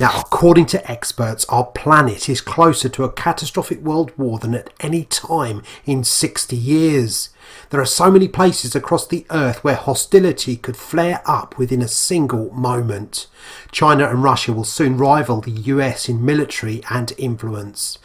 Now, according to experts, our planet is closer to a catastrophic world war than at any time in 60 years. There are so many places across the earth where hostility could flare up within a single moment. China and Russia will soon rival the US in military and influence.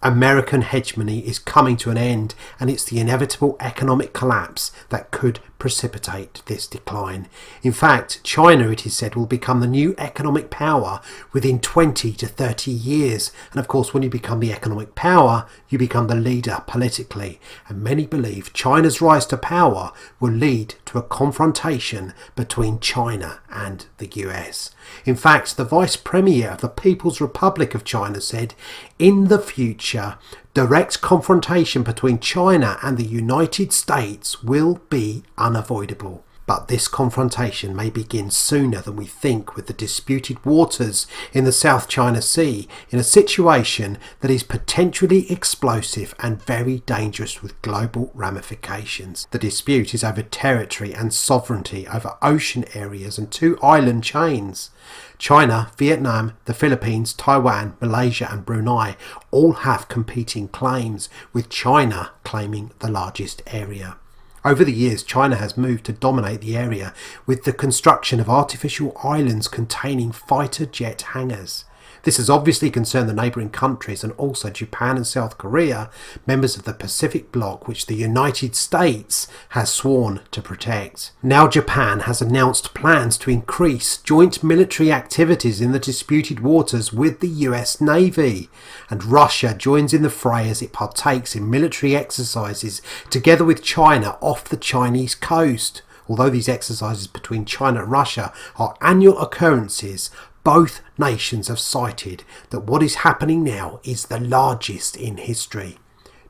American hegemony is coming to an end, and it's the inevitable economic collapse that could precipitate this decline. In fact, China, it is said, will become the new economic power within 20 to 30 years. And of course, when you become the economic power, you become the leader politically. And many believe China's rise to power will lead to a confrontation between China and the US. In fact, the Vice Premier of the People's Republic of China said, in the future, direct confrontation between China and the United States will be unavoidable. But this confrontation may begin sooner than we think, with the disputed waters in the South China Sea in a situation that is potentially explosive and very dangerous with global ramifications. The dispute is over territory and sovereignty over ocean areas and two island chains. China, Vietnam, the Philippines, Taiwan, Malaysia and Brunei all have competing claims, with China claiming the largest area. Over the years, China has moved to dominate the area with the construction of artificial islands containing fighter jet hangars. This has obviously concerned the neighbouring countries and also Japan and South Korea, members of the Pacific Bloc, which the United States has sworn to protect. Now Japan has announced plans to increase joint military activities in the disputed waters with the US Navy, and Russia joins in the fray as it partakes in military exercises together with China off the Chinese coast. Although these exercises between China and Russia are annual occurrences, both nations have cited that what is happening now is the largest in history.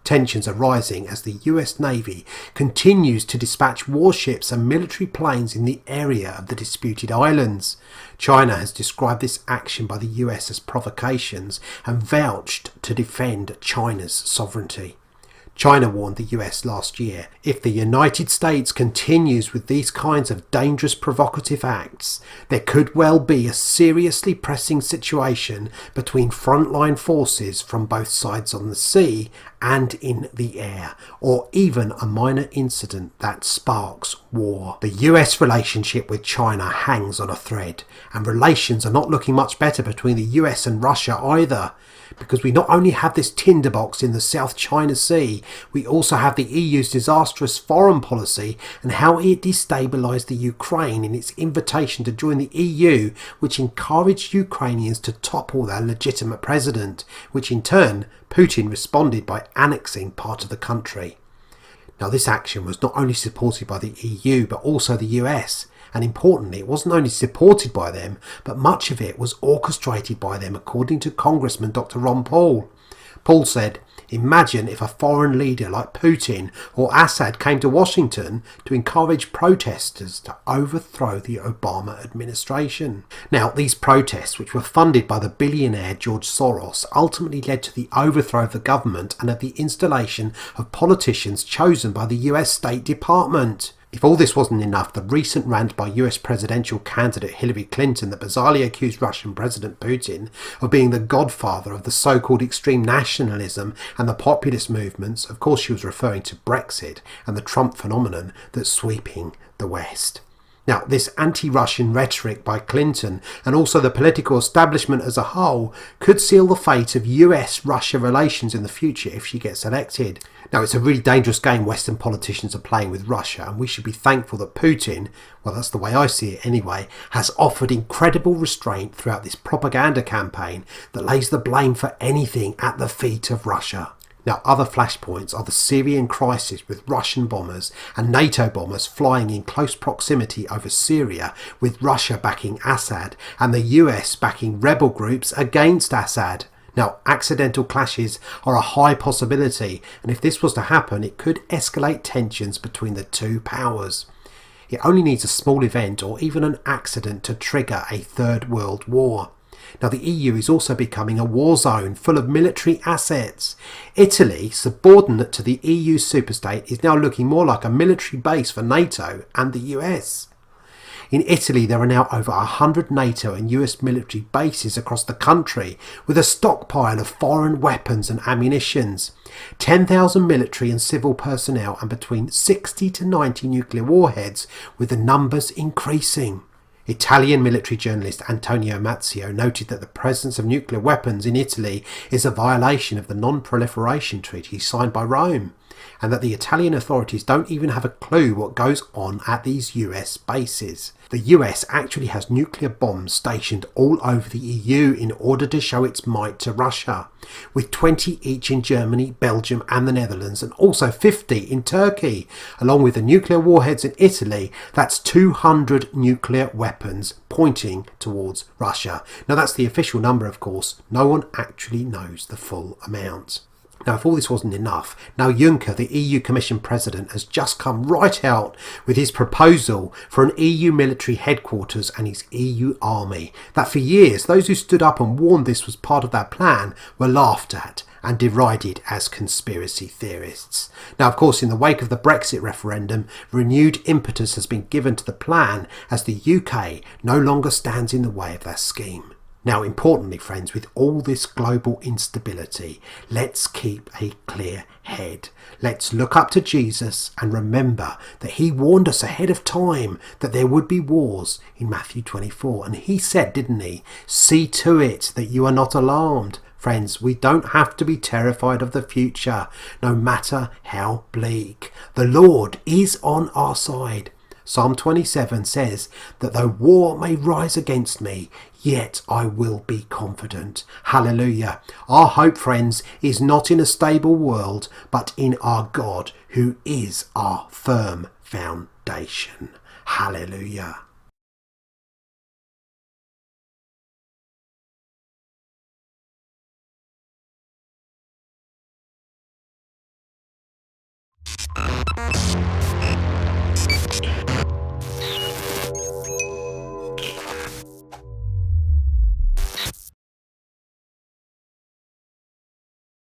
Tensions are rising as the US Navy continues to dispatch warships and military planes in the area of the disputed islands. China has described this action by the US as provocations and vouched to defend China's sovereignty. China warned the US last year, if the United States continues with these kinds of dangerous provocative acts, there could well be a seriously pressing situation between frontline forces from both sides on the sea and in the air, or even a minor incident that sparks war. The US relationship with China hangs on a thread, and relations are not looking much better between the US and Russia either, because we not only have this tinderbox in the South China Sea, we also have the EU's disastrous foreign policy and how it destabilised the Ukraine in its invitation to join the EU, which encouraged Ukrainians to topple their legitimate president, which in turn Putin responded by annexing part of the country. Now, this action was not only supported by the EU but also the US. And importantly, it wasn't only supported by them, but much of it was orchestrated by them, according to Congressman Dr. Ron Paul. Paul said, imagine if a foreign leader like Putin or Assad came to Washington to encourage protesters to overthrow the Obama administration. Now, these protests, which were funded by the billionaire George Soros, ultimately led to the overthrow of the government and of the installation of politicians chosen by the US State Department. If all this wasn't enough, the recent rant by US presidential candidate Hillary Clinton that bizarrely accused Russian President Putin of being the godfather of the so-called extreme nationalism and the populist movements, of course she was referring to Brexit and the Trump phenomenon that's sweeping the West. Now, this anti-Russian rhetoric by Clinton and also the political establishment as a whole could seal the fate of US-Russia relations in the future if she gets elected. Now, it's a really dangerous game Western politicians are playing with Russia, and we should be thankful that Putin, well, that's the way I see it anyway, has offered incredible restraint throughout this propaganda campaign that lays the blame for anything at the feet of Russia. Now, other flashpoints are the Syrian crisis with Russian bombers and NATO bombers flying in close proximity over Syria, with Russia backing Assad and the US backing rebel groups against Assad. Now, accidental clashes are a high possibility, and if this was to happen, it could escalate tensions between the two powers. It only needs a small event or even an accident to trigger a third world war. Now, the EU is also becoming a war zone full of military assets. Italy, subordinate to the EU superstate, is now looking more like a military base for NATO and the US. In Italy, there are now over 100 NATO and US military bases across the country with a stockpile of foreign weapons and ammunitions, 10,000 military and civil personnel, and between 60 to 90 nuclear warheads, with the numbers increasing. Italian military journalist Antonio Mazzio noted that the presence of nuclear weapons in Italy is a violation of the Non-Proliferation Treaty signed by Rome, and that the Italian authorities don't even have a clue what goes on at these US bases. The US actually has nuclear bombs stationed all over the EU in order to show its might to Russia, with 20 each in Germany, Belgium and the Netherlands, and also 50 in Turkey. Along with the nuclear warheads in Italy, that's 200 nuclear weapons pointing towards Russia. Now, that's the official number, of course. No one actually knows the full amount. Now, if all this wasn't enough, now Juncker, the EU Commission President, has just come right out with his proposal for an EU military headquarters and his EU army. That for years, those who stood up and warned this was part of that plan were laughed at and derided as conspiracy theorists. Now, of course, in the wake of the Brexit referendum, renewed impetus has been given to the plan as the UK no longer stands in the way of that scheme. Now, importantly, friends, with all this global instability, let's keep a clear head. Let's look up to Jesus and remember that he warned us ahead of time that there would be wars in Matthew 24. And he said, didn't he, see to it that you are not alarmed. Friends, we don't have to be terrified of the future, no matter how bleak. The Lord is on our side. Psalm 27 says that though war may rise against me, yet I will be confident. Hallelujah. Our hope, friends, is not in a stable world, but in our God, who is our firm foundation. Hallelujah.